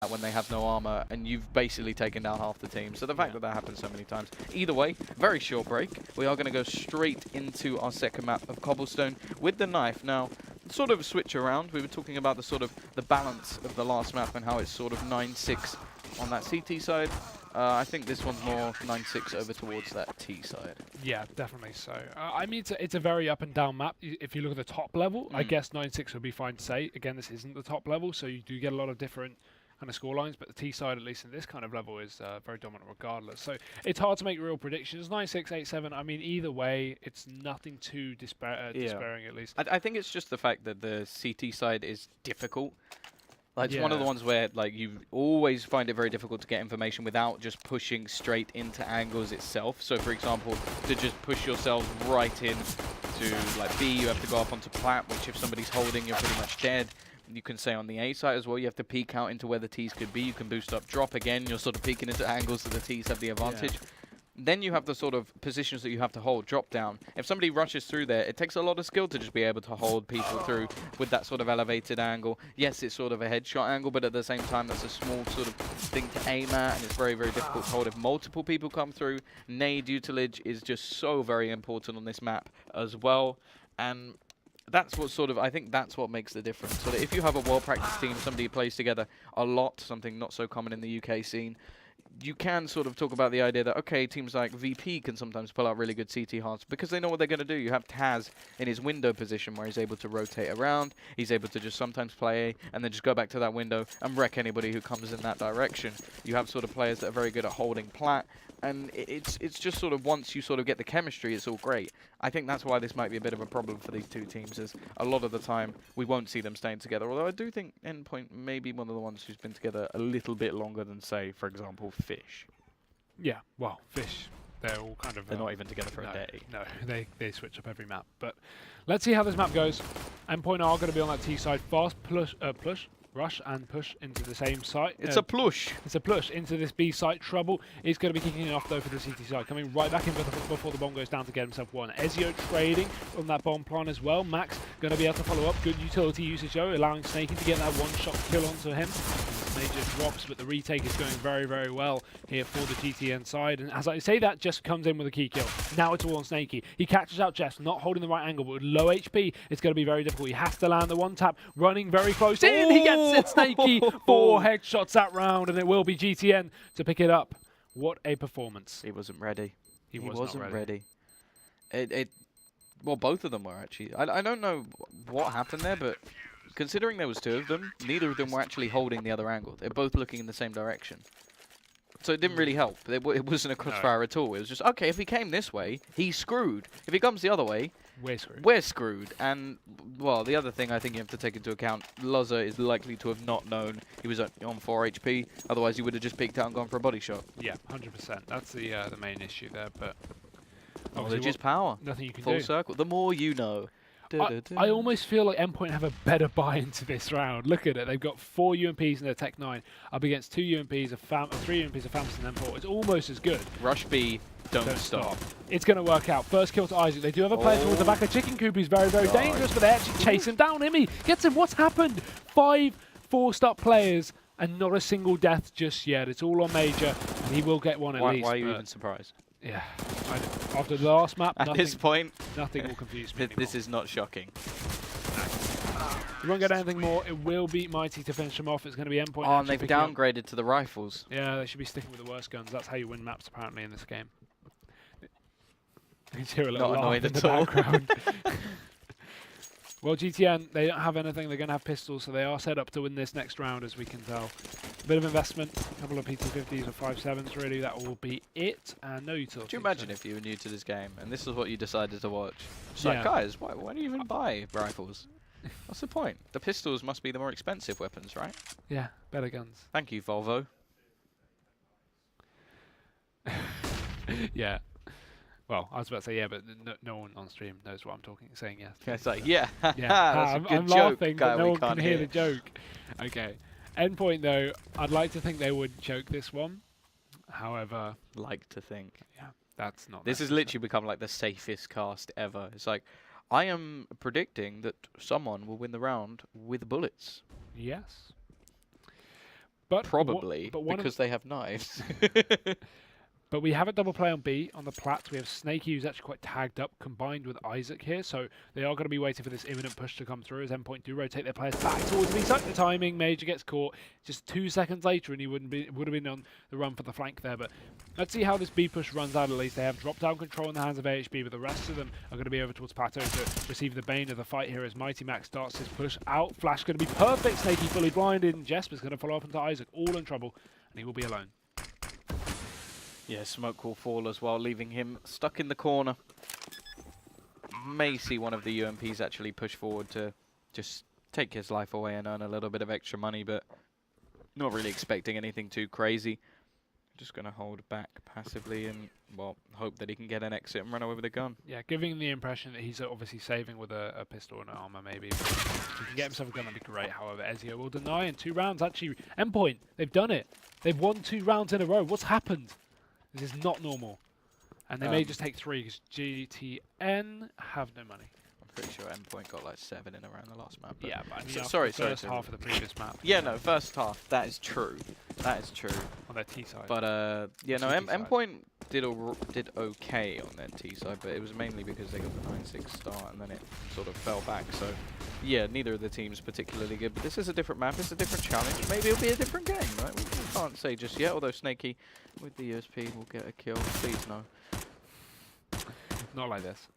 when they have no armor, and you've basically taken down half the team. So the fact that happens so many times. Either way, very short break. We are going to go straight into our second map of Cobblestone with the knife. Now, sort of switch around. We were talking about the sort of the balance of the last map and how it's sort of 9-6 on that CT side. I think this one's more 9-6 over towards that T side. Yeah, definitely so. I mean, it's a very up and down map. If you look at the top level, I guess 9-6 would be fine to say. Again, this isn't the top level, so you do get a lot of different kind of score lines, but the T side, at least in this kind of level, is very dominant regardless. So it's hard to make real predictions. 9-6, 8-7, I mean, either way, it's nothing too despairing, at least. I think it's just the fact that the CT side is difficult. Like, it's one of the ones where, like, you always find it very difficult to get information without just pushing straight into angles itself. So, for example, to just push yourself right in to, like, B, you have to go up onto plat, which if somebody's holding, you're pretty much dead. You can say on the A side as well, you have to peek out into where the Ts could be. You can boost up, drop again. You're sort of peeking into angles so the Ts have the advantage. Yeah. Then you have the sort of positions that you have to hold, drop down. If somebody rushes through there, it takes a lot of skill to just be able to hold people through with that sort of elevated angle. Yes, it's sort of a headshot angle, but at the same time, that's a small sort of thing to aim at, and it's very, very difficult to hold if multiple people come through. Nade utilage is just so very important on this map as well. And that's what sort of, I think that's what makes the difference. So that if you have a well-practiced team, somebody who plays together a lot, something not so common in the UK scene, you can sort of talk about the idea that, okay, teams like VP can sometimes pull out really good CT hearts because they know what they're going to do. You have Taz in his window position where he's able to rotate around. He's able to just sometimes play A and then just go back to that window and wreck anybody who comes in that direction. You have sort of players that are very good at holding plat. And it's just sort of once you sort of get the chemistry, it's all great. I think that's why this might be a bit of a problem for these two teams, is a lot of the time we won't see them staying together. Although I do think Endpoint may be one of the ones who's been together a little bit longer than, say, for example, Fish. Yeah, well, Fish, they're all kind of... They're not even together for a day. No, they switch up every map. But let's see how this map goes. Endpoint are going to be on that T side. Fast rush and push into the same site. It's a plush. It's a plush into this B site. Trouble is going to be kicking it off though for the CT side. Coming right back in before the bomb goes down to get himself one. Ezio trading on that bomb plan as well. Max going to be able to follow up. Good utility usage though, allowing Snakey to get that one-shot kill onto him. Major drops, but the retake is going very, very well here for the GTN side. And as I say that, Jess comes in with a key kill. Now it's all on Snakey. He catches out Jess, not holding the right angle, but with low HP, it's going to be very difficult. He has to land the one tap, running very close in. He gets it, Snakey. 4 headshots that round, and it will be GTN to pick it up. What a performance. He wasn't ready. He wasn't ready. Well, both of them were actually. I don't know what happened there, but considering there was two of them, neither of them were actually holding the other angle. They're both looking in the same direction. So it didn't really help. It wasn't a crossfire at all. It was just, okay, if he came this way, he's screwed. If he comes the other way, we're screwed. And, well, the other thing I think you have to take into account, Loza is likely to have not known he was on 4 HP. Otherwise, he would have just peeked out and gone for a body shot. Yeah, 100%. That's the main issue there. But knowledge is power. Nothing you can do. Full circle. The more you know. I almost feel like Endpoint have a better buy into this round. Look at it. They've got 4 UMPs in their Tech 9 up against 2 UMPs, 3 UMPs of Famous and M4. It's almost as good. Rush B, don't stop. It's going to work out. First kill to Isaac. They do have a player towards the back of Chicken Coop who's very, very dangerous, but they actually chase him down. Himmy gets him. What's happened? 5 4-stop players and not a single death just yet. It's all on Major, and he will get one at least. Why are you even surprised? Yeah, after the last map, at this point, nothing will confuse me anymore. This is not shocking. You won't get anything more. It will be Mighty to finish them off. It's going to be Endpoint. Oh, and they've downgraded to the rifles. Yeah, they should be sticking with the worst guns. That's how you win maps, apparently, in this game. You can hear a little laugh in the background. Well, GTN, they don't have anything. They're going to have pistols, so they are set up to win this next round, as we can tell. A bit of investment, a couple of PT50s or 5.7s, really. That will be it, and no utility. Could you imagine if you were new to this game, and this is what you decided to watch? It's like, guys, why do you even buy rifles? What's the point? The pistols must be the more expensive weapons, right? Yeah, better guns. Thank you, Volvo. Yeah. Well, I was about to say yeah, but no one on stream knows what I'm saying yes. It's like, yeah, yeah. that's a good I'm joke, laughing, guy, but no we one can't can hear the joke. Okay. Endpoint, though, I'd like to think they would choke this one. However... Like to think. Yeah, that's not... This has literally become like the safest cast ever. It's like, I am predicting that someone will win the round with bullets. Yes. But Probably, but because they have knives. But we have a double play on B. On the plat, we have Snakey, who's actually quite tagged up, combined with Isaac here. So they are going to be waiting for this imminent push to come through as Endpoint do rotate their players back towards B site. The timing, Major gets caught just 2 seconds later, and he would have been on the run for the flank there. But let's see how this B push runs out. At least they have drop-down control in the hands of AHB, but the rest of them are going to be over towards Plateau to receive the bane of the fight here as Mighty Max starts his push out. Flash going to be perfect. Snakey fully blinded, and Jesper's going to follow up into Isaac, all in trouble, and he will be alone. Yeah, smoke will fall as well, leaving him stuck in the corner. May see one of the UMPs actually push forward to just take his life away and earn a little bit of extra money, but not really expecting anything too crazy. Just going to hold back passively and, well, hope that he can get an exit and run away with a gun. Yeah, giving the impression that he's obviously saving with a pistol and an armor, maybe. If he can get himself a gun, that'd be great. However, Ezio will deny in 2 rounds. Actually, Endpoint, they've done it. They've won 2 rounds in a row. What's happened? This is not normal. And they may just take 3 because GTN have no money. I'm pretty sure Endpoint got like 7 in around the last map. Yeah, but I mean, sorry, first half of the previous map. Yeah, no, first half. That is true. That is true. On their T side. But yeah, no, Endpoint did okay on their T side, but it was mainly because they got the 9-6 start and then it sort of fell back. So yeah, neither of the teams particularly good. But this is a different map. It's a different challenge. Maybe it'll be a different game, right? We can't say just yet. Although Snakey with the USP will get a kill. Please no. Not like this.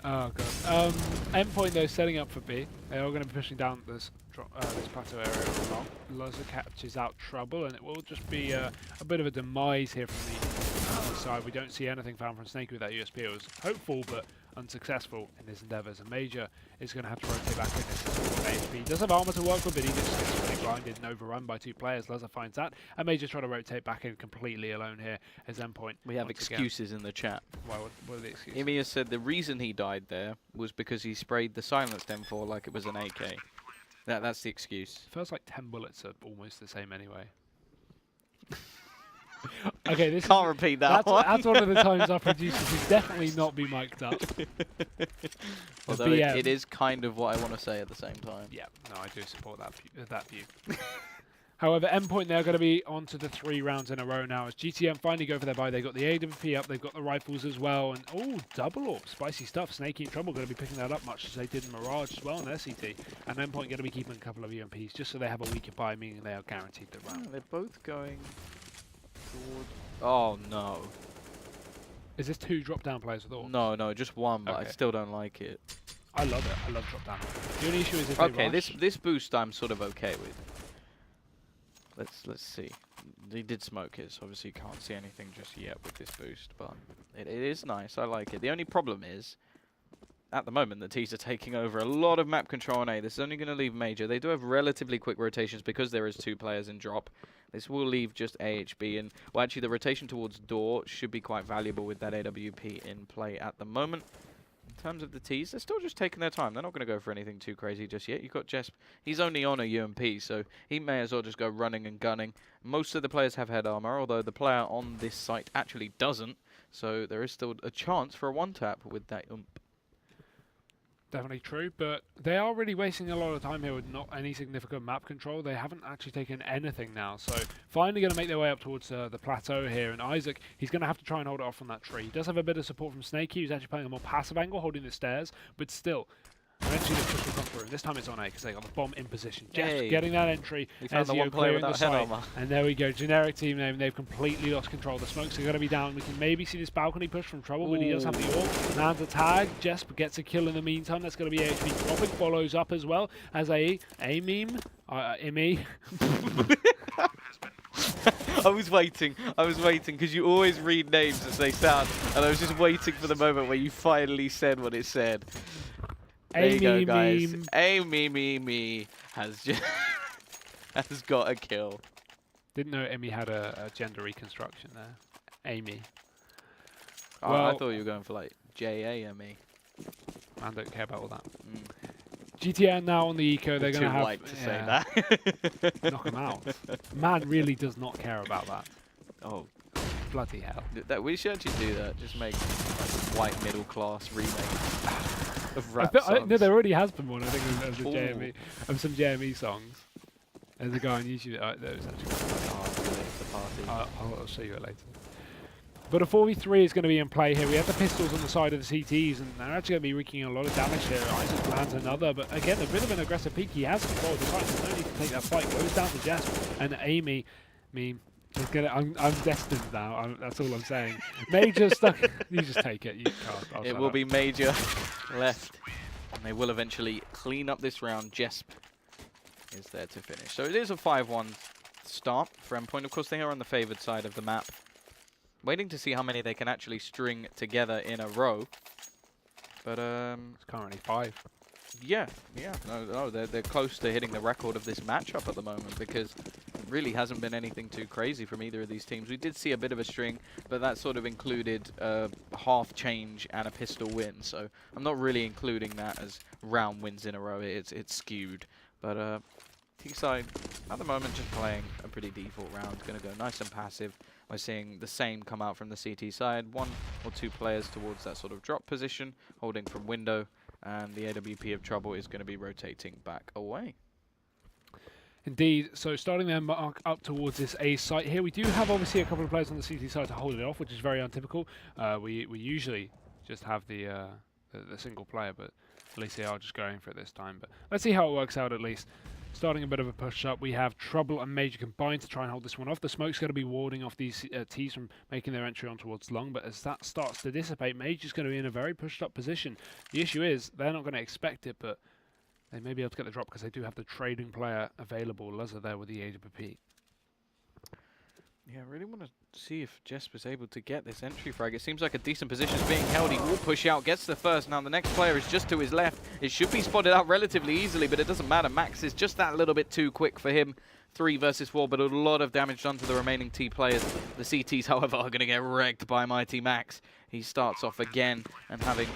Oh god. Endpoint though setting up for B. They are going to be pushing down this plateau area along. Loza catches out trouble, and it will just be a bit of a demise here from the side. We don't see anything found from Snake with that USP. It was hopeful, but unsuccessful in his endeavours. And Major is going to have to rotate back in this. HP does have armor to work with, but he just gets really blinded and overrun by 2 players. Loza finds that, and Major trying to rotate back in completely alone here as Endpoint. We have excuses in the chat. Why, what are the excuses? Imi has said the reason he died there was because he sprayed the silenced M4 like it was an AK. That's the excuse. Feels like 10 bullets are almost the same anyway. Okay, this can't repeat that one. That's one of the times our producers should definitely not be mic'd up. Although it is kind of what I want to say at the same time. Yeah, no, I do support that view. However, Endpoint, they're going to be on to the 3 rounds in a row now as GTM finally go for their buy. They've got the AWP up, they've got the rifles as well, and oh, double AWP, spicy stuff. Snakey in trouble, going to be picking that up much as they did in Mirage as well in their CT. And Endpoint going to be keeping a couple of UMPs just so they have a weaker buy, meaning they are guaranteed the round. They're both going towards... Oh no. Is this 2 drop-down players with AWPs? No, just 1, but okay. I still don't like it. I love it. I love drop-down. The only issue is if okay, they rush. this boost I'm sort of okay with. Let's see. He did smoke it, so obviously you can't see anything just yet with this boost, but it is nice. I like it. The only problem is, at the moment, the T's are taking over a lot of map control on A. This is only going to leave Major. They do have relatively quick rotations because there is 2 players in drop. This will leave just AHB, and well, actually the rotation towards door should be quite valuable with that AWP in play at the moment. In terms of the T's, they're still just taking their time. They're not going to go for anything too crazy just yet. You've got Jesp. He's only on a UMP, so he may as well just go running and gunning. Most of the players have head armor, although the player on this site actually doesn't. So there is still a chance for a 1-tap with that UMP. Definitely true, but they are really wasting a lot of time here with not any significant map control. They haven't actually taken anything now, so finally going to make their way up towards the plateau here. And Isaac, he's going to have to try and hold it off from that tree. He does have a bit of support from Snakey, who's actually playing a more passive angle, holding the stairs, but still, eventually the push will come through. And this time it's on A because they got the bomb in position. Just getting that entry. We found the one player without head armor. And there we go, generic team name. They've completely lost control. The smokes are going to be down. We can maybe see this balcony push from Trouble, but he does have the AWP. Lands a tag. Jesp gets a kill in the meantime. That's going to be AHP dropping. Follows up as well as Imi. I was waiting because you always read names as they sound, and I was just waiting for the moment where you finally said what it said. There you go, guys. Amy has just has got a kill. Didn't know Amy had a gender reconstruction there. Amy. Oh, well, I thought you were going for like J-A-M-E. Man, don't care about all that. GTN now on the eco. They're going to have white to say that. Knock them out. Man really does not care about that. Oh, bloody hell! We should actually do that. Just make like a white middle class remake. of rap songs. No, there already has been one. I think of the Ooh. JME, of some JME songs. There's a guy on YouTube. There was actually. I'll show you it later. But a 4v3 is going to be in play here. We have the pistols on the side of the CTs, and they're actually going to be wreaking a lot of damage here. Isaac lands another, but again, a bit of an aggressive peek. He has control of the site. There's no need to take that fight. Goes down to Jess and Amy. Is gonna, I'm destined now. That's all I'm saying. Major stuck. You just take it. You can't. It will be Major left, and they will eventually clean up this round. Jesp is there to finish. So it is a 5-1 start for Endpoint. Of course, they are on the favoured side of the map. Waiting to see how many they can actually string together in a row. But it's currently 5. Yeah. No, they're close to hitting the record of this matchup at the moment, because it really hasn't been anything too crazy from either of these teams. We did see a bit of a string, but that sort of included a half change and a pistol win. So I'm not really including that as round wins in a row. It's skewed. But T-side at the moment just playing a pretty default round. Going to go nice and passive. We're seeing the same come out from the CT side. 1 or 2 players towards that sort of drop position, holding from window. And the AWP of Trouble is going to be rotating back away. Indeed. So starting their mark up towards this A site here. We do have obviously a couple of players on the CT side to hold it off, which is very untypical. We usually just have the single player, but at least they are just going for it this time. But let's see how it works out at least. Starting a bit of a push up, we have Trouble and Major combined to try and hold this one off. The smoke's going to be warding off these Ts from making their entry on towards long, but as that starts to dissipate, Major's going to be in a very pushed up position. The issue is, they're not going to expect it, but they may be able to get the drop because they do have the trading player available. Luzza there with the AWP. Yeah, I really want to see if Jesper's able to get this entry frag. It seems like a decent position is being held. He will push out, gets the first. Now the next player is just to his left. It should be spotted out relatively easily, but it doesn't matter. Max is just that little bit too quick for him. 3 versus 4, but a lot of damage done to the remaining T players. The CTs, however, are going to get wrecked by Mighty Max. He starts off again and having,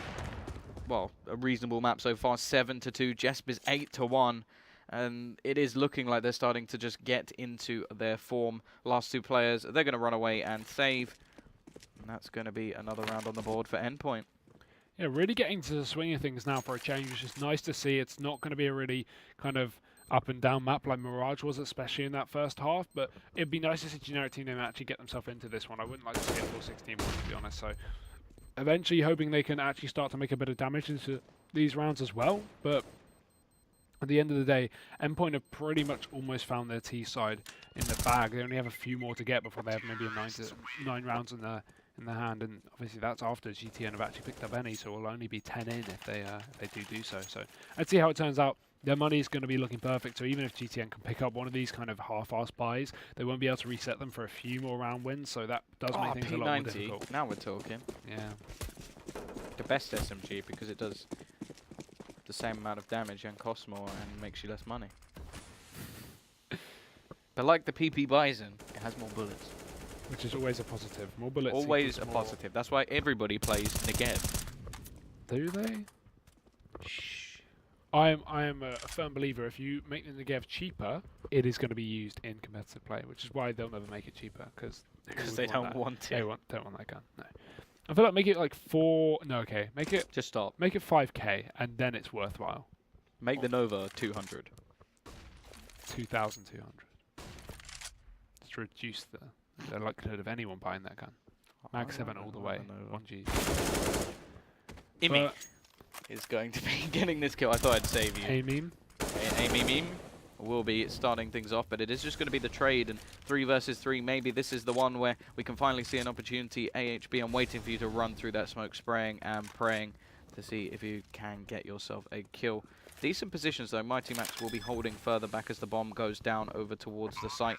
well, a reasonable map so far. 7-2. Jesper's 8-1. And it is looking like they're starting to just get into their form. Last 2 players, they're going to run away and save. And that's going to be another round on the board for Endpoint. Yeah, really getting to the swing of things now for a change, which is nice to see. It's not going to be a really kind of up and down map like Mirage was, especially in that first half. But it'd be nice to see generic team actually get themselves into this one. I wouldn't like to see a full 16 one, to be honest. So eventually hoping they can actually start to make a bit of damage into these rounds as well. But at the end of the day, Endpoint have pretty much almost found their T side in the bag. They only have a few more to get before they have maybe a 9 rounds in their hand, and obviously that's after GTN have actually picked up any, so it'll only be 10 in if they do so. So let's see how it turns out. Their money is going to be looking perfect, so even if GTN can pick up one of these kind of half-assed buys, they won't be able to reset them for a few more round wins, so that does make things a lot more difficult. Now we're talking. Yeah. The best SMG, because it does the same amount of damage and costs more and makes you less money. But like the PP Bison, it has more bullets. Which is always a positive. More bullets. Always a positive. That's why everybody plays Negev. Do they? Shh. I am a firm believer. If you make the Negev cheaper, it is going to be used in competitive play, which is why they'll never make it cheaper because they don't want it. They don't want that gun. No. I feel like make it like 4. No, okay. Make it. Just stop. Make it 5k, and then it's worthwhile. Make the Nova 200. 2,200. Just to reduce the likelihood of anyone buying that gun. Mag 7 all the way. 1G. Imi is going to be getting this kill. I thought I'd save you. Aimim. Aimim will be starting things off, but it is just going to be the trade, and 3 versus 3. Maybe this is the one where we can finally see an opportunity. AHB, I'm waiting for you to run through that smoke, spraying and praying to see if you can get yourself a kill. Decent positions though. Mighty Max will be holding further back as the bomb goes down over towards the site.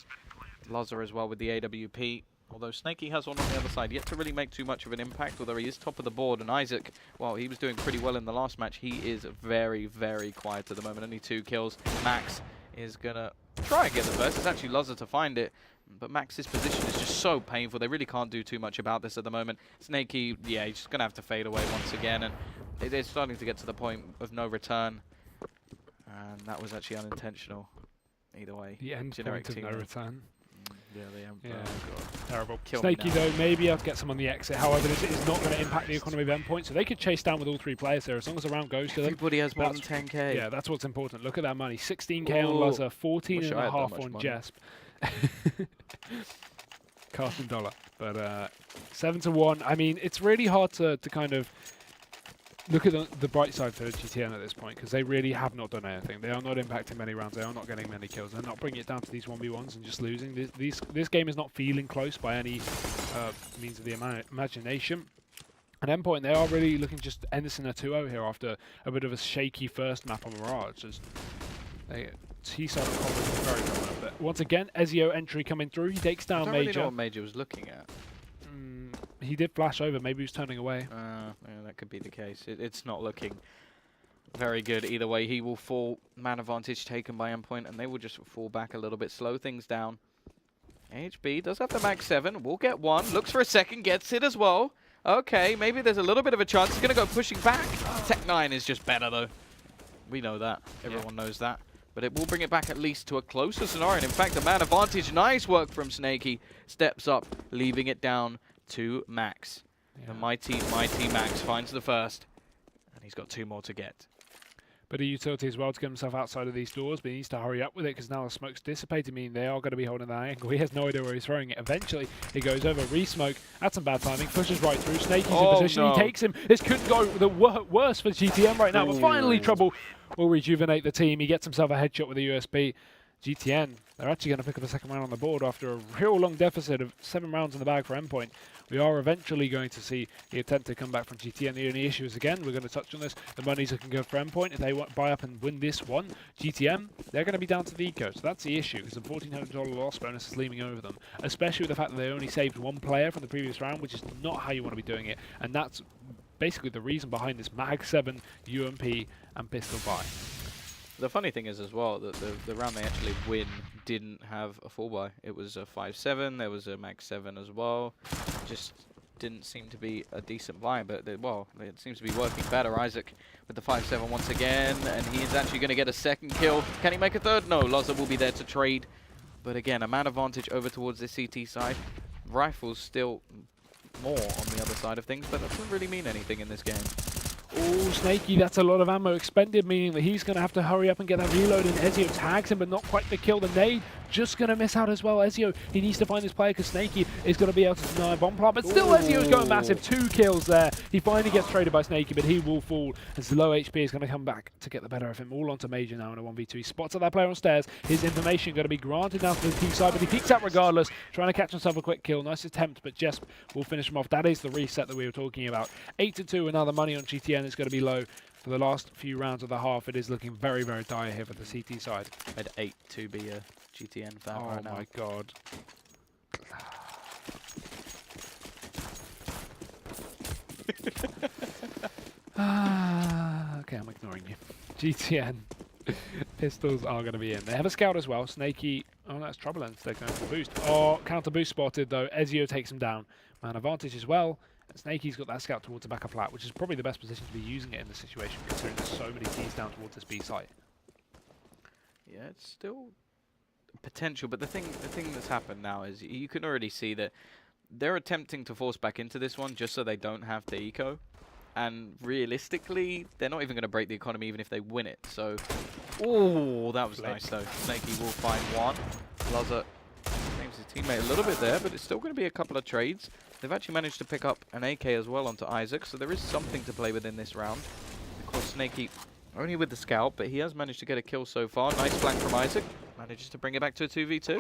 Lazar as well with the AWP. Although Snakey has one on the other side, yet to really make too much of an impact, although he is top of the board. And Isaac, well, he was doing pretty well in the last match. He is very, very quiet at the moment. Only 2 kills. Max is going to try and get the first. It's actually Lazar to find it. But Max's position is just so painful. They really can't do too much about this at the moment. Snakey, yeah, he's just going to have to fade away once again. And it is starting to get to the point of no return. And that was actually unintentional. Either way. The end point of no return. Yeah, they have. Yeah, terrible. Kill me Snaky now. though, maybe I'll get some on the exit. However, this is not going to impact the economy of Endpoint, so they could chase down with all 3 players there as long as the round goes to them. Everybody has more than 10k. Yeah, that's what's important. Look at that money. 16k on Lazar, 14.5 on Jesp. Casting dollar. But 7-1. I mean, it's really hard to kind of look at the bright side for GTN at this point, because they really have not done anything. They are not impacting many rounds. They are not getting many kills. They're not bringing it down to these 1v1s and just losing. This game is not feeling close by any means of the imagination. And Endpoint, they are really looking just to end this in a 2-0 here after a bit of a shaky first map on Mirage. As T-side of combat is very dominant. But once again, Ezio entry coming through. He takes down I don't Major. really know what Major was looking at. He did flash over. Maybe he was turning away. Yeah, that could be the case. It's not looking very good either way. He will fall. Man advantage taken by Endpoint, and they will just fall back a little bit, slow things down. HB does have the max 7. Will get 1. Looks for a second. Gets it as well. Okay, maybe there's a little bit of a chance. He's going to go pushing back. Tech 9 is just better, though. We know that. Everyone knows that. But it will bring it back at least to a closer scenario. And in fact, the man advantage, nice work from Snaky. Steps up, leaving it down to Max. The mighty Max finds the first. And he's got 2 more to get. But a utility as well to get himself outside of these doors, but he needs to hurry up with it because now the smoke's dissipated, meaning they are going to be holding that angle. He has no idea where he's throwing it. Eventually, he goes over, re-smoke, that's some bad timing, pushes right through, Snaky's in position, he takes him. This could go the worse for GTN right now, but finally Trouble will rejuvenate the team. He gets himself a headshot with a USB. GTN, they're actually going to pick up a second round on the board after a real long deficit of 7 rounds in the bag for Endpoint. We are eventually going to see the attempt to come back from GTN. The only issue is, again, we're going to touch on this, the money's looking good for Endpoint. If they buy up and win this one, GTN, they're going to be down to the eco. So that's the issue, because the $1,400 loss bonus is leaning over them, especially with the fact that they only saved 1 player from the previous round, which is not how you want to be doing it. And that's basically the reason behind this Mag 7, UMP, and pistol buy. The funny thing is as well that the round they actually win didn't have a 4-buy. It was a 5-7, there was a max 7 as well. Just didn't seem to be a decent buy, but well, it seems to be working better. Isaac with the 5-7 once again, and he is actually going to get a second kill. Can he make a third? No, Loza will be there to trade. But again, a man advantage over towards the CT side. Rifles still more on the other side of things, but that doesn't really mean anything in this game. Oh, Snaky, that's a lot of ammo expended, meaning that he's going to have to hurry up and get that reload, and Ezio tags him, but not quite the kill. The nade just going to miss out as well. Ezio, he needs to find this player because Snaky is going to be able to deny a bomb plant, but still Ezio's going massive. 2 kills there. He finally gets traded by Snaky, but he will fall as the low HP is going to come back to get the better of him. All onto Major now in a 1v2. He spots that player on stairs. His information going to be granted now to the T side, but he peeks out regardless, trying to catch himself a quick kill. Nice attempt, but Jesp will finish him off. That is the reset that we were talking about. 8-2, and now the money on GTN is going to be low. For the last few rounds of the half, it is looking very, very dire here for the CT side. I'd 8 to be a GTN fan right now. Oh my god. Okay, I'm ignoring you. GTN. Pistols are going to be in. They have a scout as well. Snaky. Oh, that's Trouble Ends. They're going for boost. Oh, counter boost spotted though. Ezio takes him down. Man advantage as well. And Snaky's got that scout towards the back of flat, which is probably the best position to be using it in this situation, considering there's so many T's down towards this B site. Yeah, it's still potential, but the thing that's happened now is you can already see that they're attempting to force back into this one just so they don't have the eco. And realistically, they're not even going to break the economy even if they win it. So, oh, that was nice though. Snaky will find one. Laza claims his teammate a little bit there, but it's still going to be a couple of trades. They've actually managed to pick up an AK as well onto Isaac, so there is something to play with in this round. Of course, Snaky only with the scout, but he has managed to get a kill so far. Nice flank from Isaac. Manages to bring it back to a 2v2.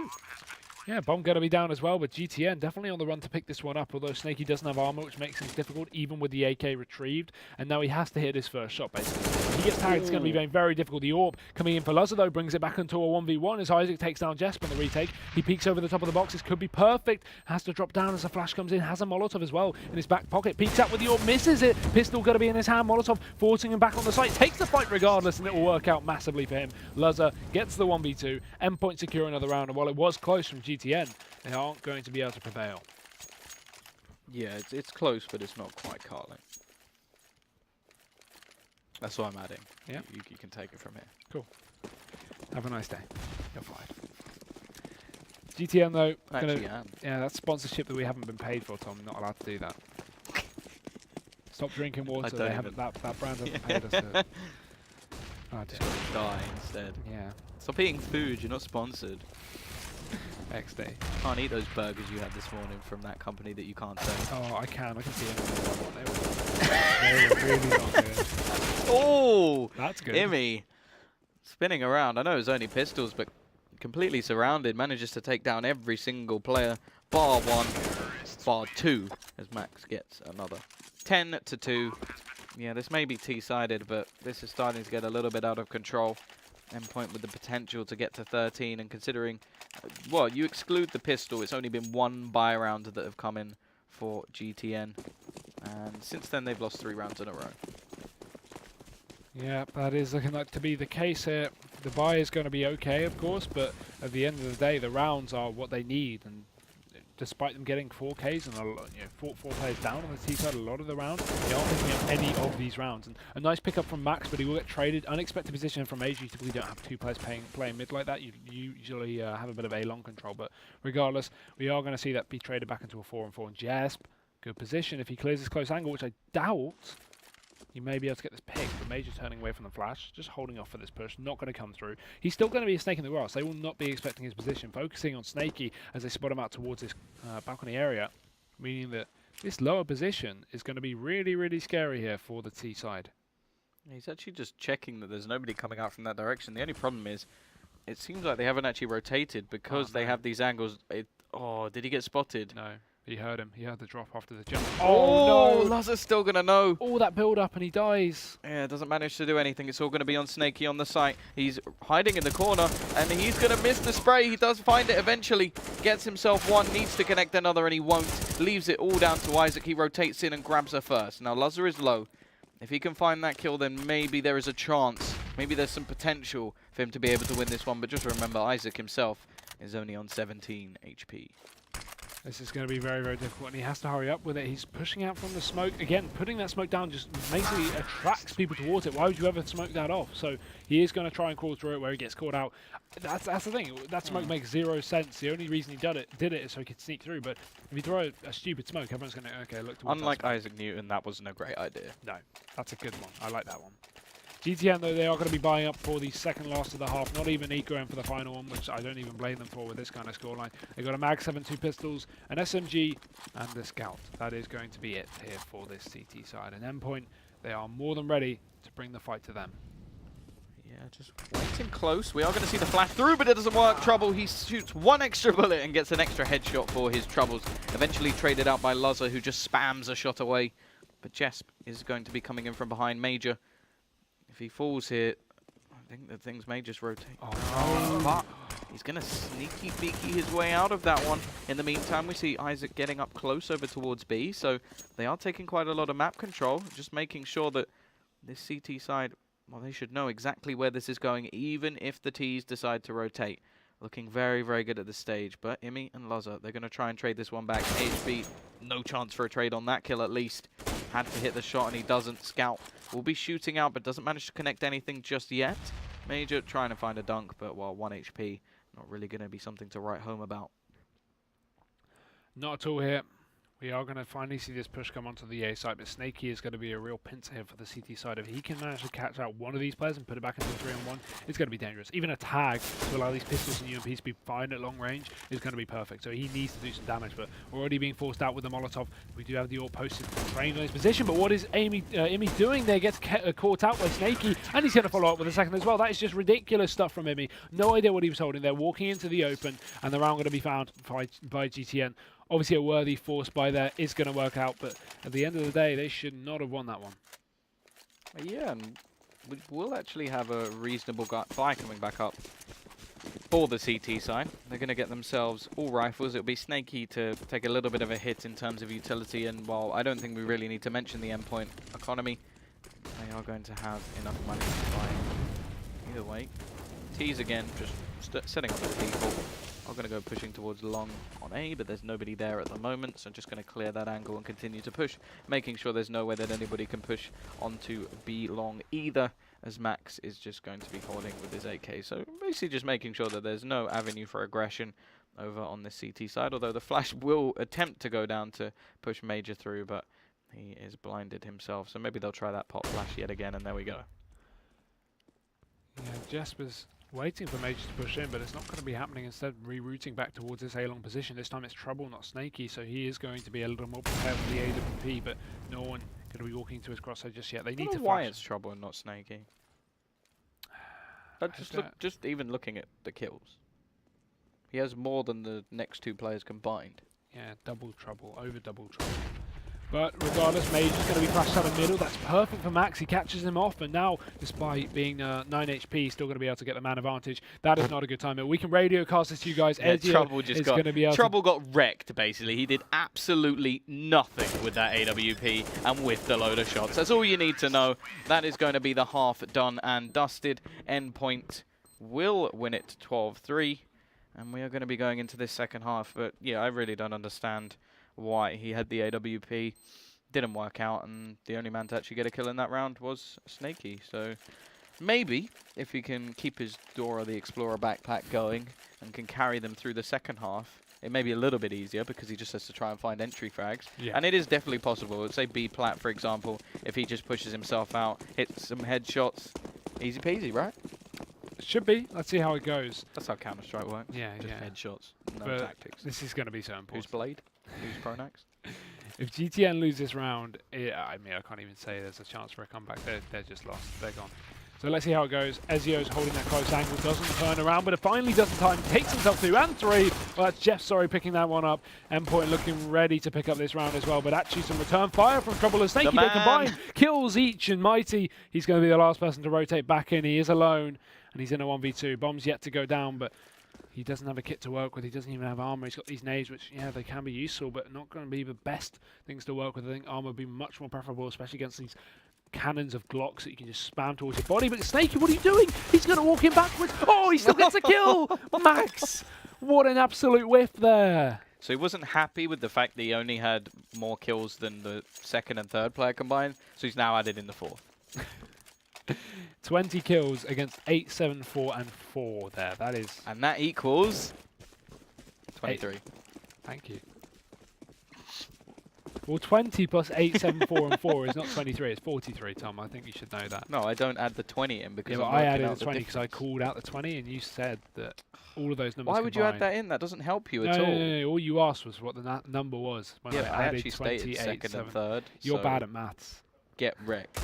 Yeah, bomb going to be down as well, but GTN definitely on the run to pick this one up, although Snaky doesn't have armor, which makes things difficult, even with the AK retrieved. And now he has to hit his first shot, basically. If he gets tagged, it's going to be very, very difficult. The AWP coming in for Luzza, though, brings it back into a 1v1 as Isaac takes down Jesp on the retake. He peeks over the top of the box. This could be perfect. Has to drop down as a flash comes in. Has a Molotov as well in his back pocket. Peeks out with the AWP, misses it. Pistol going to be in his hand. Molotov forcing him back on the site. Takes the fight regardless, and it will work out massively for him. Luzza gets the 1v2. Endpoint secure another round, and while it was close from GTN, they aren't going to be able to prevail. Yeah, it's close, but it's not quite Carlin. That's what I'm adding. Yeah. You can take it from here. Cool. Have a nice day. You're fired. GTN though, Actually, yeah. yeah, that's sponsorship that we haven't been paid for, Tom. Not allowed to do that. Stop drinking water. They haven't. That brand hasn't paid us. To, oh, Just gotta die instead. yeah. Stop eating food. You're not sponsored. XD. Can't eat those burgers you had this morning from that company that you can't say. Oh, I can see them. They were really not good. Oh, that's good. Immy spinning around. I know it was only pistols, but completely surrounded. Manages to take down every single player, bar one, bar two, as Max gets another 10-2. Yeah, this may be T-sided, but this is starting to get a little bit out of control. Endpoint with the potential to get to 13, and considering, well, you exclude the pistol, it's only been one buy round that have come in for GTN, and since then they've lost 3 rounds in a row. Yeah, that is looking like to be the case here. The buy is going to be okay, of course, but at the end of the day, the rounds are what they need, and despite them getting 4Ks and four players down on the T side a lot of the round, they aren't picking up any of these rounds. And a nice pickup from Max, but he will get traded. Unexpected position from AG. You typically don't have 2 players playing mid like that. You usually have a bit of A-long control, but regardless, we are going to see that be traded back into a 4-on-4. And Jesp, good position. If he clears his close angle, which I doubt, he may be able to get this pick, but Major turning away from the flash, just holding off for this push, not going to come through. He's still going to be a snake in the grass. They will not be expecting his position, focusing on Snaky as they spot him out towards this balcony area, meaning that this lower position is going to be really, really scary here for the T side. He's actually just checking that there's nobody coming out from that direction. The only problem is, it seems like they haven't actually rotated because they have these angles. Oh, did he get spotted? No. He heard him. He heard the drop after the jump. Oh, no! Lazar's still going to know. All that build-up and he dies. Yeah, doesn't manage to do anything. It's all going to be on Snaky on the site. He's hiding in the corner, and he's going to miss the spray. He does find it eventually. Gets himself one, needs to connect another, and he won't. Leaves it all down to Isaac. He rotates in and grabs her first. Now, Lazar is low. If he can find that kill, then maybe there is a chance. Maybe there's some potential for him to be able to win this one. But just remember, Isaac himself is only on 17 HP. This is going to be very, very difficult, and he has to hurry up with it. He's pushing out from the smoke. Again, putting that smoke down just basically attracts people towards it. Why would you ever smoke that off? So he is going to try and crawl through it where he gets caught out. That's the thing. That smoke makes 0 sense. The only reason he did it is so he could sneak through. But if you throw a stupid smoke, everyone's going to, okay, look towards Unlike Isaac Newton, that wasn't a great idea. No, that's a good one. I like that one. GTN, though, they are going to be buying up for the second last of the half. Not even Eco in for the final one, which I don't even blame them for with this kind of scoreline. They've got a Mag 7.2 pistols, an SMG, and the Scout. That is going to be it here for this CT side. And Endpoint, they are more than ready to bring the fight to them. Yeah, just waiting close. We are going to see the flash through, but it doesn't work. Trouble, he shoots one extra bullet and gets an extra headshot for his troubles. Eventually traded out by Lazar, who just spams a shot away. But Jesp is going to be coming in from behind Major. If he falls here, I think that things may just rotate. Oh, but he's going to sneaky beaky his way out of that one. In the meantime, we see Isaac getting up close over towards B. So they are taking quite a lot of map control, just making sure that this CT side, well, they should know exactly where this is going, even if the Ts decide to rotate. Looking very, very good at this stage. But Immy and Lazar, they're going to try and trade this one back. HB, no chance for a trade on that kill at least. Had to hit the shot and he doesn't. Scout will be shooting out but doesn't manage to connect anything just yet. Major trying to find a dunk, but well, 1 HP. Not really going to be something to write home about. Not at all here. We are going to finally see this push come onto the A side, but Snaky is going to be a real pincer here for the CT side. If he can manage to catch out one of these players and put it back into 3-on-1, it's going to be dangerous. Even a tag to allow these pistols and UMPs to be fine at long range is going to be perfect. So he needs to do some damage, but we're already being forced out with the Molotov. We do have the AWP posted trained on his position, but what is Immy doing there? Gets caught out by Snaky, and he's going to follow up with a second as well. That is just ridiculous stuff from Immy. No idea what he was holding there, walking into the open, and the round going to be found by GTN. Obviously, a worthy force buy there is going to work out, but at the end of the day, they should not have won that one. Yeah, and we will actually have a reasonable buy coming back up for the CT side. They're going to get themselves all rifles. It'll be Snaky to take a little bit of a hit in terms of utility, and while I don't think we really need to mention the Endpoint economy, they are going to have enough money to buy either way. T's again, just setting up the default. I'm going to go pushing towards long on A, but there's nobody there at the moment, so I'm just going to clear that angle and continue to push, making sure there's no way that anybody can push onto B long either, as Max is just going to be holding with his AK. So basically just making sure that there's no avenue for aggression. over on the CT side, although the flash will attempt to go down to push Major through, but he is blinded himself. So maybe they'll try that pop flash yet again, and there we go. Yeah, Jesper's waiting for Major to push in, but it's not going to be happening. Instead, rerouting back towards this A-long position. This time it's Trouble, not Snaky, so he is going to be a little more prepared for the AWP, but no one going to be walking to his crosshair just yet. They need to why it's Trouble and not Snaky. Just even looking at the kills. He has more than the next two players combined. Yeah, double trouble, over double trouble. But regardless, Major's going to be crashed out of middle. That's perfect for Max. He catches him off, and now, despite being 9 HP, he's still going to be able to get the man advantage. That is not a good time. We can radio cast this to you guys. Yeah, Trouble got wrecked, basically. He did absolutely nothing with that AWP and with the loader shots. That's all you need to know. That is going to be the half done and dusted. Endpoint will win it 12-3. And we are going to be going into this second half. But yeah, I really don't understand why he had the AWP. Didn't work out, and the only man to actually get a kill in that round was Snaky. So maybe if he can keep his Dora the Explorer backpack going and can carry them through the second half, it may be a little bit easier because he just has to try and find entry frags. Yeah. And it is definitely possible. Let's say B Plat, for example, if he just pushes himself out, hits some headshots, easy peasy, right? Should be. Let's see how it goes. That's how Counter-Strike works. Yeah, just yeah. headshots, no but tactics. This is going to be so important. Who's Blade? Who's Pronax? If GTN lose this round, I mean, I can't even say there's a chance for a comeback. They're just lost. They're gone. So let's see how it goes. Ezio's holding that close angle, doesn't turn around, but it finally does in time. Takes himself through, and 3. Well, that's Jeff, picking that one up. Endpoint looking ready to pick up this round as well, but actually some return fire from Trouble and Snaky. They combine kills each, and Mighty, he's going to be the last person to rotate back in. He is alone, and he's in a 1v2. Bomb's yet to go down, but he doesn't have a kit to work with. He doesn't even have armor. He's got these nades, which, yeah, they can be useful, but not going to be the best things to work with. I think armor would be much more preferable, especially against these cannons of Glocks that you can just spam towards your body. But Snaky, what are you doing? He's going to walk in backwards. Oh, he still gets a kill! Max! What an absolute whiff there. So he wasn't happy with the fact that he only had more kills than the second and third player combined, so he's now added in the fourth. 20 kills against 8, 7, 4, and 4 there. That is... And that equals 23. Thank you. Well, 20 plus 8, 7, 4, and 4 is not 23. It's 43, Tom. I think you should know that. No, I don't add the 20 in because I added the 20 because I called out the 20, and you said that all of those numbers. Why would you add that in? That doesn't help you at all. No. All you asked was what the number was. When yeah, I actually 28, stated second 7. and third. You're bad at maths. Get wrecked.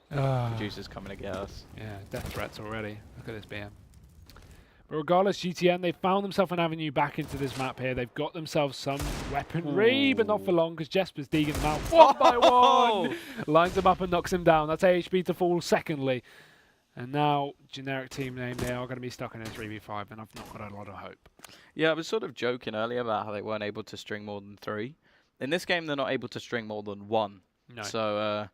Producers coming to get us. Yeah, death threats already. Look at this BM. But regardless, GTN, they've found themselves an avenue back into this map here. They've got themselves some weaponry, but not for long because Jesper's digging them out one by one. Lines them up and knocks him down. That's AHB to fall secondly. And now, generic team name, they are going to be stuck in a 3v5, and I've not got a lot of hope. Yeah, I was sort of joking earlier about how they weren't able to string more than 3. In this game, they're not able to string more than 1. No. So,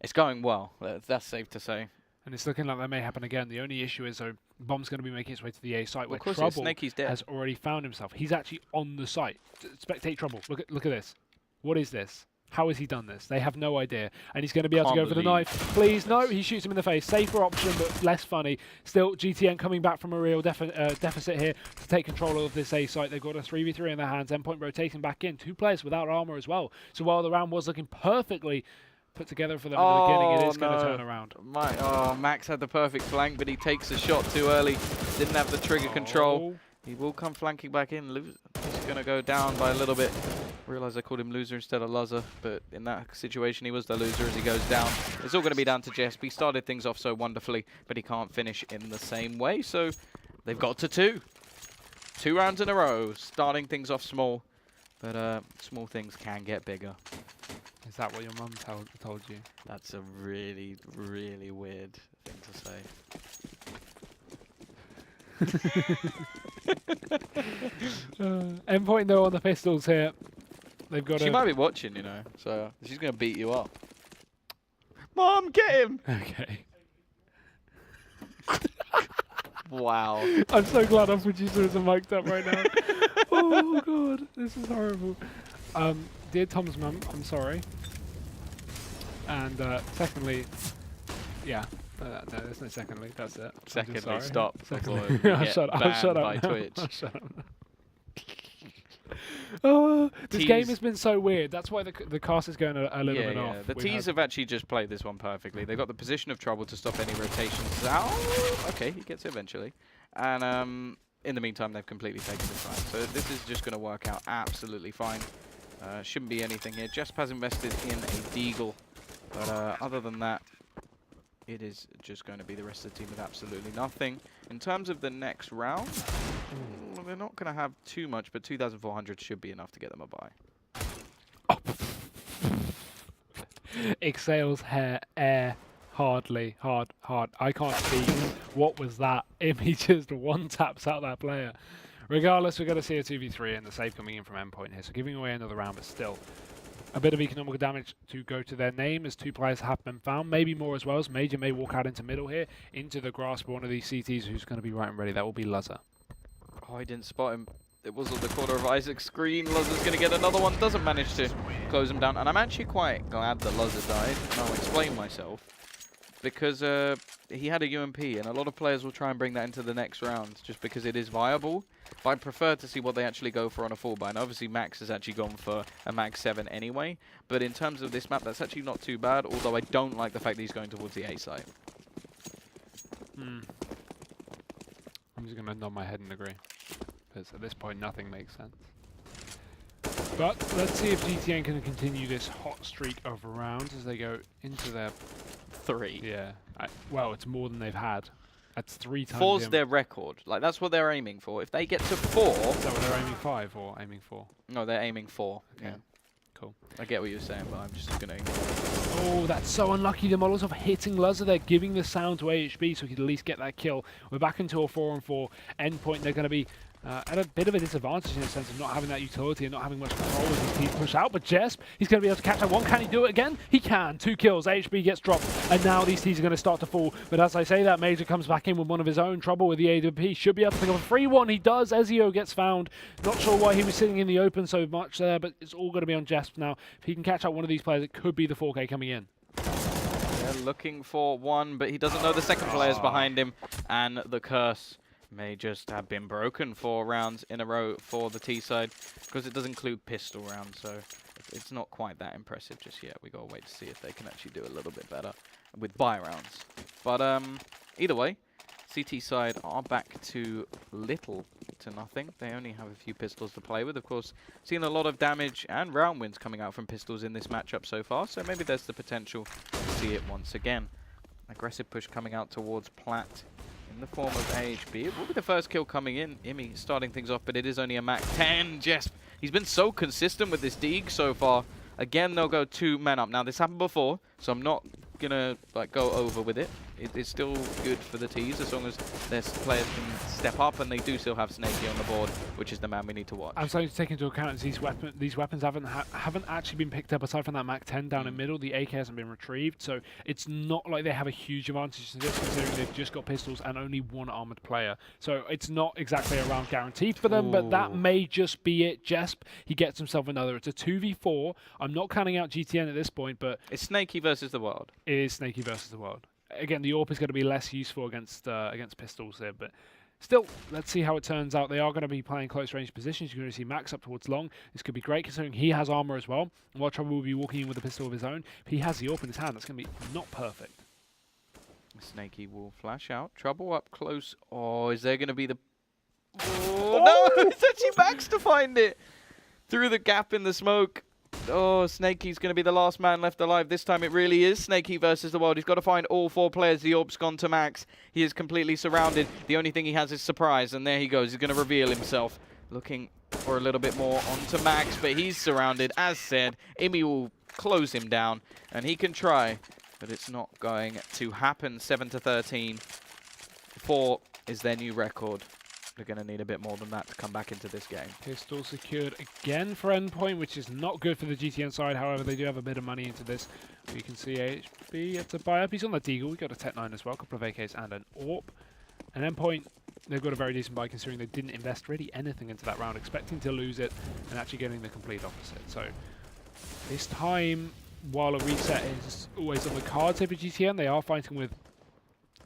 it's going well. That's safe to say. And it's looking like that may happen again. The only issue is, though, Bomb's going to be making its way to the A site, where of course Trouble Snaky's dead. has already found himself. He's actually on the site. Spectate Trouble. Look at this. What is this? How has he done this? They have no idea. And he's going to be able to go for the knife. Please, no, he shoots him in the face. Safer option, but less funny. Still, GTN coming back from a real deficit here to take control of this A site. They've got a 3v3 in their hands. Endpoint rotating back in. 2 players without armor as well. So while the round was looking perfectly put together for them in the beginning, it is going to turn around. Max had the perfect flank, but he takes a shot too early. Didn't have the trigger control. He will come flanking back in. He's going to go down by a little bit. Realised I called him loser instead of loser, but in that situation he was the loser as he goes down. It's all going to be down to Jesp. He started things off so wonderfully, but he can't finish in the same way, so they've got to 2. 2 rounds in a row, starting things off small, but small things can get bigger. Is that what your mum told you? That's a really, really weird thing to say. Endpoint though on the pistols here. They've got. She might be watching, you know, so she's gonna beat you up. Mom, get him! Okay. Wow. I'm so glad our producer isn't mic'd up right now. Oh god, this is horrible. Dear Tom's mum, I'm sorry. And secondly, yeah, No, there's no secondly. That's it. Secondly, stop. Secondly. Before you I'll get shut up. banned by Twitch. I'll shut up. Oh, this Tees- game has been so weird. That's why the cast is going a little bit off. The We've T's had- have actually just played this one perfectly. They've got the position of trouble to stop any rotations out. Okay, he gets it eventually. And in the meantime, they've completely taken the time. So this is just going to work out absolutely fine. Shouldn't be anything here. Jesp has invested in a Deagle. But other than that, it is just going to be the rest of the team with absolutely nothing. In terms of the next round, they're not going to have too much, but 2,400 should be enough to get them a bye. Exhales air hardly hard. I can't speak. What was that? He just one taps out that player. Regardless, we're going to see a 2v3 and the save coming in from Endpoint here. So giving away another round, but still a bit of economical damage to go to their name as 2 players have been found. Maybe more as well, as Major may walk out into middle here, into the grasp of one of these CTs who's going to be right and ready. That will be Luzzer. Oh, I didn't spot him. It was on the corner of Isaac's screen. Luzzer's going to get another one. Doesn't manage to close him down. And I'm actually quite glad that Luzzer died. And I'll explain myself. Because he had a UMP, and a lot of players will try and bring that into the next round just because it is viable. But I prefer to see what they actually go for on a full buy. And obviously Max has actually gone for a Max 7 anyway. But in terms of this map, that's actually not too bad. Although I don't like the fact that he's going towards the A site. I'm just going to nod my head and agree. Because at this point, nothing makes sense. But let's see if GTN can continue this hot streak of rounds as they go into their... 3. Yeah. Well, it's more than they've had. That's 3 times. 4's their record. Like, that's what they're aiming for. If they get to 4... Is that what they're aiming 5 or aiming 4? No, they're aiming 4. Okay. Yeah. Cool. I get what you're saying, but I'm just going to ignore it. Oh, that's so unlucky. The Molotov hitting Luzzer. They're giving the sound to AHB so he could at least get that kill. We're back into a 4-on-4 Endpoint. They're going to be at a bit of a disadvantage in the sense of not having that utility and not having much control as his team push out. But Jesp, he's going to be able to catch that one. Can he do it again? He can. 2 kills. AHB gets dropped. And now these teams are going to start to fall. But as I say that, Major comes back in with one of his own. Trouble with the AWP. Should be able to pick up a free one. He does. Ezio gets found. Not sure why he was sitting in the open so much there, but it's all going to be on Jesp now. If he can catch out one of these players, it could be the 4K coming in. They're looking for one, but he doesn't know the second player's behind him. And the curse may just have been broken 4 rounds in a row for the T side, because it does include pistol rounds, so it's not quite that impressive just yet. We got to wait to see if they can actually do a little bit better with buy rounds. But either way, CT side are back to little to nothing. They only have a few pistols to play with. Of course, seen a lot of damage and round wins coming out from pistols in this matchup so far, so maybe there's the potential to see it once again. Aggressive push coming out towards Platt in the form of AHB. It will be the first kill coming in. Imi starting things off, but it is only a Mac 10. Jesp, he's been so consistent with this Deeg so far. Again, they'll go 2 men up. Now, this happened before, so I'm not going to go over with it. It's still good for the T's as long as their players can step up, and they do still have Snaky on the board, which is the man we need to watch. I'm starting to take into account these weapons haven't actually been picked up aside from that Mac 10 down in middle. The AK hasn't been retrieved, so it's not like they have a huge advantage to this, considering they've just got pistols and only 1 armored player. So it's not exactly a round guaranteed for them, but that may just be it. Jesp, he gets himself another. It's a 2v4. I'm not counting out GTN at this point, but it's Snaky versus the world. It is Snaky versus the world. Again, the AWP is going to be less useful against pistols here, but still, let's see how it turns out. They are going to be playing close range positions. You're going to see Max up towards long. This could be great considering he has armor as well. And while Trouble will be walking in with a pistol of his own, if he has the AWP in his hand, that's going to be not perfect. Snaky will flash out. Trouble up close. Oh, is there going to be the... Oh, no! It's actually Max to find it! Through the gap in the smoke. Oh, Snaky's going to be the last man left alive. This time it really is Snaky versus the world. He's got to find all 4 players. The AWP's gone to Max. He is completely surrounded. The only thing he has is surprise, and there he goes. He's going to reveal himself. Looking for a little bit more onto Max, but he's surrounded. As said, Imi will close him down, and he can try, but it's not going to happen. 7-13. 4 is their new record. They're going to need a bit more than that to come back into this game. Pistol secured again for Endpoint, which is not good for the GTN side. However, they do have a bit of money into this. You can see HB at the buy up. He's on the Deagle. We got a Tech 9 as well, a couple of AKs and an AWP. And Endpoint, they've got a very decent buy considering they didn't invest really anything into that round, expecting to lose it and actually getting the complete opposite. So this time, while a reset is always on the cards here for GTN, they are fighting with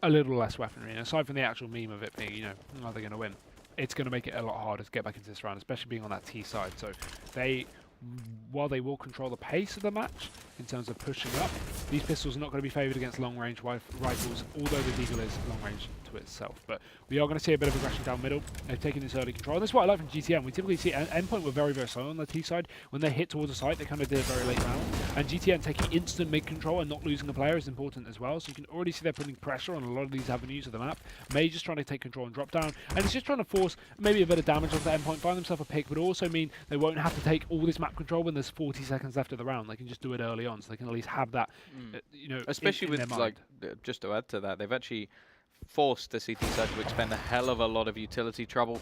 a little less weaponry. And aside from the actual meme of it being, you know, are they going to win? It's going to make it a lot harder to get back into this round, especially being on that T side. So they, while they will control the pace of the match in terms of pushing up, these pistols are not going to be favoured against long-range rifles, although the Deagle is long-range to itself. But we are going to see a bit of aggression down middle. They've taken this early control. That's what I like from GTN. We typically see Endpoint were very, very slow on the T side. When they hit towards the site, they kind of did it very late round. And GTN taking instant mid-control and not losing a player is important as well. So you can already see they're putting pressure on a lot of these avenues of the map. May just trying to take control and drop down. And it's just trying to force maybe a bit of damage onto Endpoint, find themselves a pick, but also mean they won't have to take all this map control when there's 40 seconds left of the round. They can just do it early on, so they can at least have that, you know, especially in with, their mind. like, just to add to that, they've actually forced the CT side to expend a hell of a lot of utility trouble.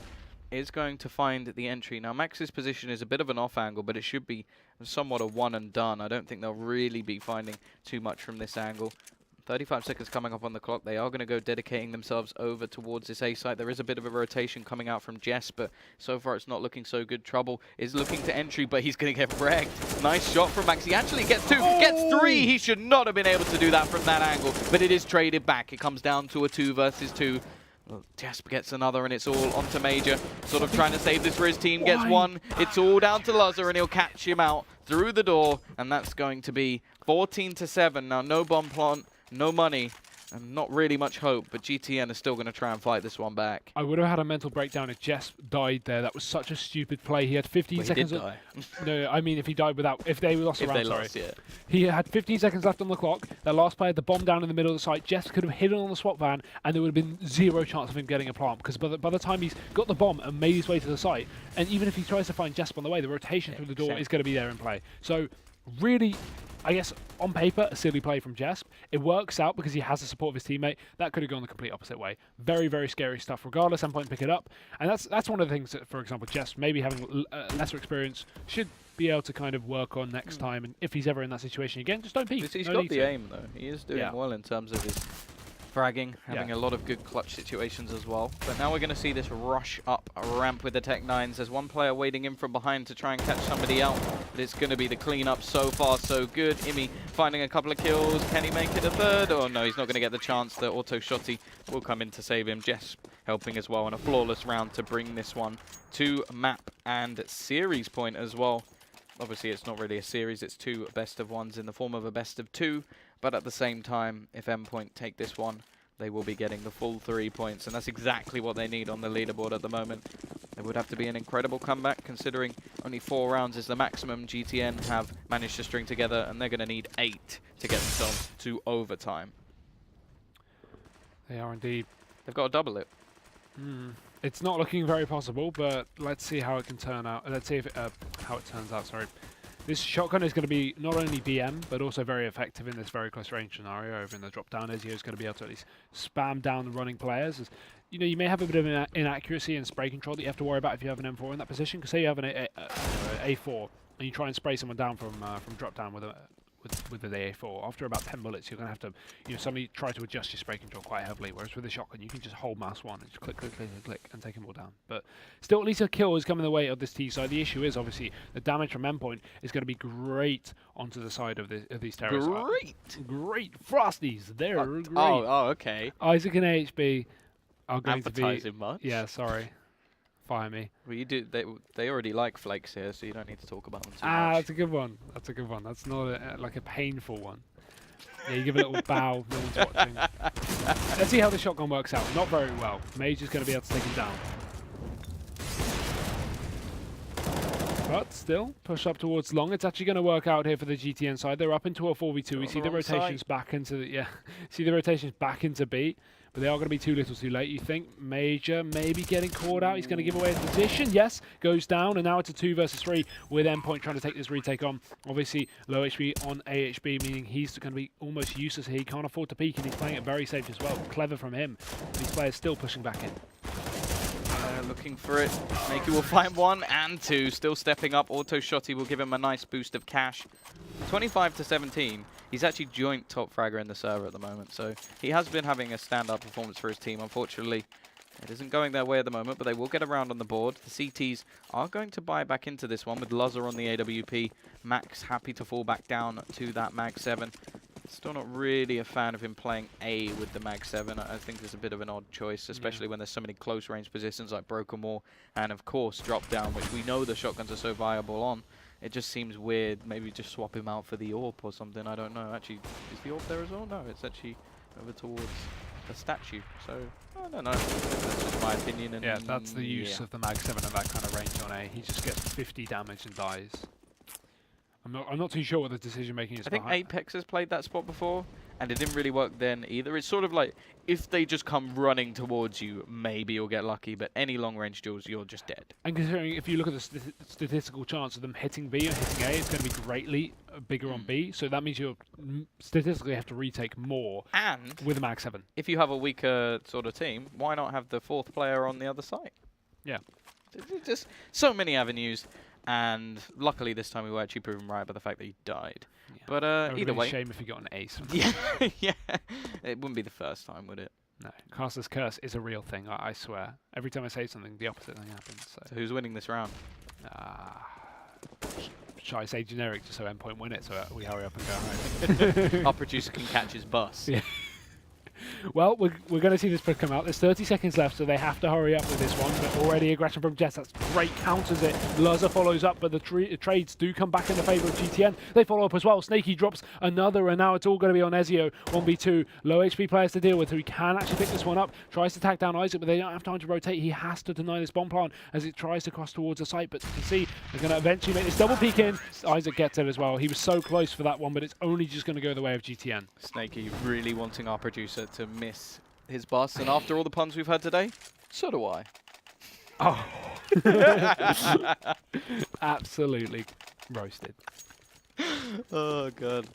Is going to find the entry. Now, Max's position is a bit of an off angle, but it should be somewhat a one and done. I don't think they'll really be finding too much from this angle. 35 seconds coming up on the clock. They are going to go dedicating themselves over towards this A site. There is a bit of a rotation coming out from Jess, but so far it's not looking so good. Trouble is looking to entry, but he's going to get wrecked. Nice shot from Max. He actually gets two, gets three. He should not have been able to do that from that angle, but it is traded back. It comes down to a 2 versus 2. Well, Jasp gets another, and it's all onto Major. Sort of trying to save this for his team. Gets one. It's all down to Lazar, and he'll catch him out through the door, and that's going to be 14-7. Now, no bomb plant, no money, and not really much hope, but GTN is still going to try and fight this one back. I would have had a mental breakdown if Jess died there. That was such a stupid play. He had 15 seconds. He did die. No, I mean if he died without, if they lost a round, sorry. Lost, yeah. He had 15 seconds left on the clock. Their last player had the bomb down in the middle of the site. Jess could have hidden on the swap van, and there would have been zero chance of him getting a plant, because by the time he's got the bomb and made his way to the site, and even if he tries to find Jess on the way, the rotation through the door is going to be there in play. So really, I guess, on paper, a silly play from Jesp. It works out because he has the support of his teammate. That could have gone the complete opposite way. Very, very scary stuff. Regardless, Endpoint pick it up. And that's one of the things that, for example, Jesp, maybe having lesser experience, should be able to kind of work on next time. And if he's ever in that situation again, just don't peek. He's got the aim, though. He is doing well in terms of his fragging, having a lot of good clutch situations as well. But now we're going to see this rush up a ramp with the Tech 9s. There's one player waiting in from behind to try and catch somebody out. But it's going to be the cleanup. So far, so good. Imi finding a couple of kills. Can he make it a third? Oh no, he's not going to get the chance. The auto shotty will come in to save him. Jess helping as well, and a flawless round to bring this one to map and series point as well. Obviously, it's not really a series. It's 2 best of ones in the form of a best of 2. But at the same time, if Endpoint take this one, they will be getting the full 3 points. And that's exactly what they need on the leaderboard at the moment. It would have to be an incredible comeback, considering only 4 rounds is the maximum GTN have managed to string together. And they're going to need 8 to get themselves to overtime. They are indeed. They've got to double it. It's not looking very possible, but let's see how it can turn out. Let's see if how it turns out, sorry. This shotgun is going to be not only BM, but also very effective in this very close range scenario. Over in the drop down, Ezio is going to be able to at least spam down the running players. As, you know, you may have a bit of an inaccuracy in spray control that you have to worry about if you have an M4 in that position. Because say you have an A4 and you try and spray someone down from drop down with the A4. After about 10 bullets, you're going to have to, you know, suddenly try to adjust your spray control quite heavily. Whereas with the shotgun, you can just hold mouse 1 and just click, click, click, click, click, and take them all down. But still, at least a kill is coming the way of this T side. The issue is obviously the damage from Endpoint is going to be great onto the side of these terrorists. Great Frosties. They're great. Oh, okay. Isaac and AHB are going to be. Advertising much? Yeah, sorry. Fire me. Well, you do. They already like flakes here, so you don't need to talk about them too much. That's a good one. That's a good one. That's not like a painful one. Yeah, you give a little bow. No one's watching. Let's see how the shotgun works out. Not very well. Major's going to be able to take him down. But still, push up towards long. It's actually going to work out here for the GTN side. They're up into a 4v2. We see the rotations back into the see the rotations back into B. But they are going to be too little too late. You think Major maybe getting caught out. He's going to give away his position. Yes, goes down. And now it's a 2 versus 3 with Endpoint trying to take this retake on. Obviously, low HP on AHB, meaning he's going to be almost useless here. He can't afford to peek, and he's playing it very safe as well. Clever from him. These players still pushing back in. Looking for it. Makey will find 1 and 2. Still stepping up. Auto Shotty will give him a nice boost of cash. 25-17. He's actually joint top fragger in the server at the moment, so he has been having a stand-up performance for his team. Unfortunately, it isn't going their way at the moment, but they will get around on the board. The CTs are going to buy back into this one with Lazar on the AWP. Max happy to fall back down to that Mag 7. Still not really a fan of him playing A with the Mag 7. I think it's a bit of an odd choice, especially when there's so many close range positions like Broken Wall and of course drop down, which we know the shotguns are so viable on. It just seems weird. Maybe just swap him out for the AWP or something. I don't know. Actually, is the AWP there as well? No, it's actually over towards a statue. So I don't know. That's just my opinion. And yeah, that's the use of the Mag 7 at that kind of range on A. He just gets 50 damage and dies. I'm not too sure what the decision making is. I think Apex has played that spot before, and it didn't really work then either. It's sort of like if they just come running towards you, maybe you'll get lucky, but any long range duels, you're just dead. And considering if you look at the statistical chance of them hitting B or hitting A, it's going to be greatly bigger on B. So that means you'll statistically have to retake more. And with a Mag 7, if you have a weaker sort of team, why not have the fourth player on the other side? Yeah, just so many avenues. And luckily this time we were actually proven right by the fact that he died. Yeah. But either way, shame if he got an ace. Yeah, yeah, it wouldn't be the first time, would it? No, Caster's Curse is a real thing. I swear. Every time I say something, the opposite thing happens. So who's winning this round? Shall I say generic just so Endpoint win it, so we hurry up and go home? Our producer can catch his bus. Yeah. Well, we're going to see this push come out. There's 30 seconds left, so they have to hurry up with this one. But already aggression from Jess. That's great. Counters it. Luzza follows up, but the trades do come back in the favour of GTN. They follow up as well. Snaky drops another, and now it's all going to be on Ezio. 1v2. Low HP players to deal with who can actually pick this one up. Tries to tack down Isaac, but they don't have time to rotate. He has to deny this bomb plant as it tries to cross towards the site. But you can see they're going to eventually make this double peek in. Isaac gets it as well. He was so close for that one, but it's only just going to go the way of GTN. Snaky really wanting our producer to miss his bus, and after all the puns we've had today, so do I. Oh. Absolutely roasted. Oh god.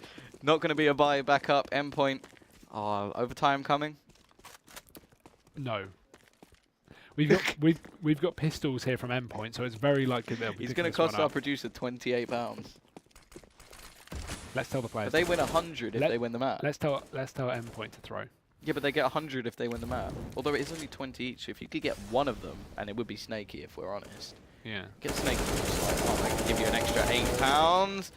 Not going to be a buy back up. Endpoint. Oh, overtime coming? No. We've got pistols here from Endpoint, so it's very likely they'll be. He's going to cost our producer £28. Let's tell the players. But they win 100 if they win the map. Let's tell Endpoint to throw. Yeah, but they get 100 if they win the map. Although it is only 20 each. So if you could get one of them, and it would be Snaky if we're honest. Yeah. Get Snaky. Oh, I can give you an extra £8.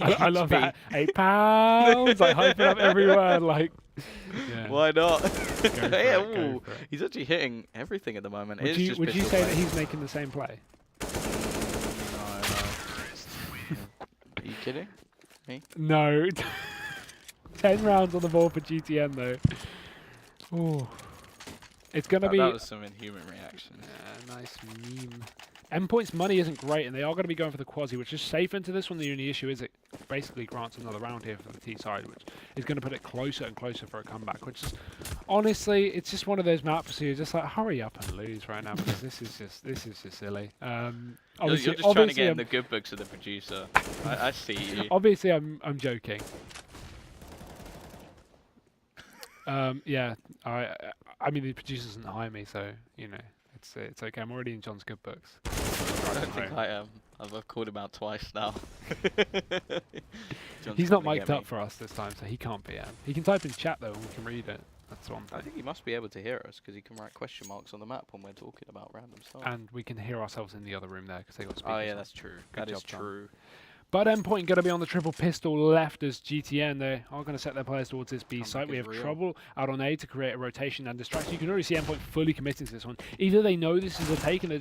I love that. £8. Like hyping up every word. Like. Yeah. Why not? Go for it. He's actually hitting everything at the moment. Would you say that he's making the same play? No. Are you kidding me? No. 10 rounds on the board for GTN though. Ooh. It's going to be... That was some inhuman reaction. Yeah, nice meme. Endpoint's money isn't great, and they are going to be going for the quasi, which is safe into this one. The only issue is it basically grants another round here for the T side, which is going to put it closer and closer for a comeback, which is... Honestly, it's just one of those maps where you're just like, hurry up and lose right now, because this is just silly. You're just trying to get in the good books of the producer. I see you. Obviously, I'm joking. Yeah, I mean the producer doesn't hire me, so you know it's okay. I'm already in John's good books. I don't think I am. I've called him out twice now. He's not mic'd up for us this time, so he can't be. He can type in chat though, and we can read it. That's one thing. I think he must be able to hear us because he can write question marks on the map when we're talking about random stuff. And we can hear ourselves in the other room there because they got speakers. Oh yeah, on. that's true. Good That is job, true. But Endpoint going to be on the triple pistol left as GTN. They are going to set their players towards this B site. We have trouble out on A to create a rotation and distraction. You can already see Endpoint fully committing to this one. Either they know this is a take and they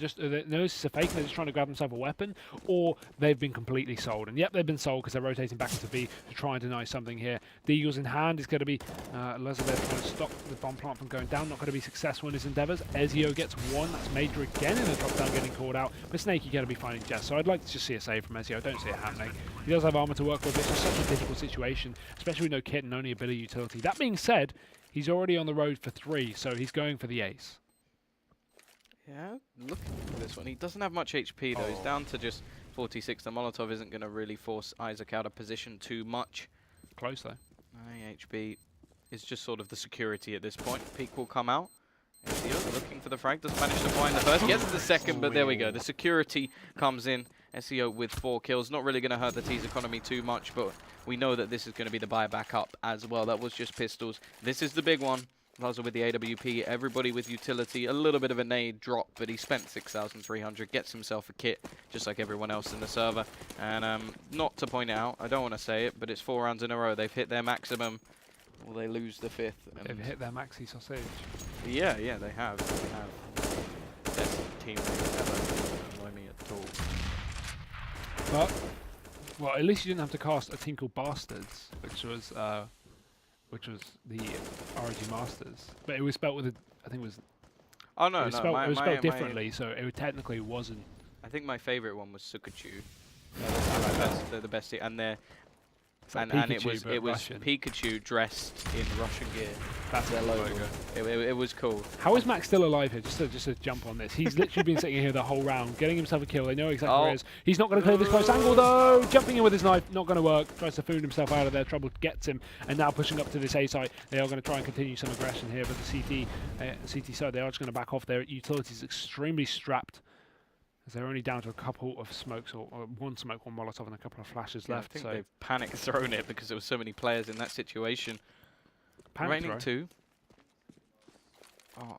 know this is a fake and they're just trying to grab themselves a weapon, or they've been completely sold. And yep, they've been sold because they're rotating back into B to try and deny something here. Deagles in hand is going to be Luzza there trying to stop the bomb plant from going down. Not going to be successful in his endeavours. Ezio gets one. That's Major again in the drop down getting called out. But Snaky going to be finding Jess. So I'd like to just see a save from Ezio. I don't see it happening. He does have armor to work with. It's just such a difficult situation, especially with no kit and only ability utility. That being said, he's already on the road for 3, so he's going for the ace. Yeah, looking for this one. He doesn't have much HP though. He's down to just 46. The Molotov isn't going to really force Isaac out of position too much. Close though. HP is just sort of the security at this point. Peak will come out. SEO looking for the frag. Doesn't manage to find the first. Gets the second, but there we go. The security comes in. SEO with 4 kills. Not really going to hurt the T's economy too much, but we know that this is going to be the buy back up as well. That was just pistols. This is the big one. Laza with the AWP, everybody with utility, a little bit of a nade drop, but he spent 6,300, gets himself a kit, just like everyone else in the server. And not to point it out, I don't want to say it, but it's 4 rounds in a row. They've hit their maximum, or they lose the 5th. They've hit their maxi sausage. Yeah, they have. Best team they've ever annoy me at all. But, well, at least you didn't have to cast a team called Bastards, which was the ROG Masters. But it was spelt with I think it was. Oh no, it was spelled differently, so it technically wasn't. I think my favorite one was Sukachu. They're the best, and they're. And it was Russian. Pikachu dressed in Russian gear. That's their logo. It was cool. How is Max still alive here? Just to jump on this. He's literally been sitting here the whole round, getting himself a kill. They know exactly where he is. He's not going to clear this close angle though. Jumping in with his knife, not going to work. Tries to food himself out of there. Trouble gets him, and now pushing up to this A site. They are going to try and continue some aggression here, but the CT side, they are just going to back off. Their utilities extremely strapped. They're only down to a couple of smokes, or one smoke, one Molotov, and a couple of flashes left. I think they've panic thrown it because there were so many players in that situation. Raining 2.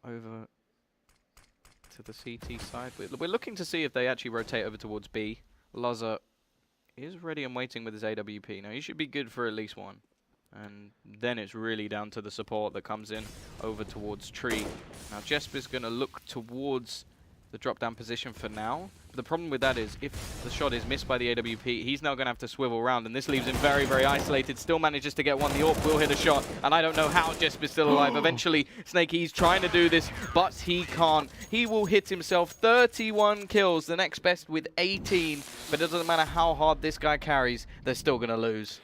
Over to the CT side. We're looking to see if they actually rotate over towards B. Laza is ready and waiting with his AWP. Now, he should be good for at least one. And then it's really down to the support that comes in over towards Tree. Now, Jesper's going to look towards the drop-down position for now. But the problem with that is if the shot is missed by the AWP, he's now going to have to swivel around, and this leaves him very, very isolated. Still manages to get one. The AWP will hit a shot, and I don't know how Jesper's still alive. Eventually, Snakey's trying to do this, but he can't. He will hit himself 31 kills, the next best with 18. But it doesn't matter how hard this guy carries, they're still going to lose.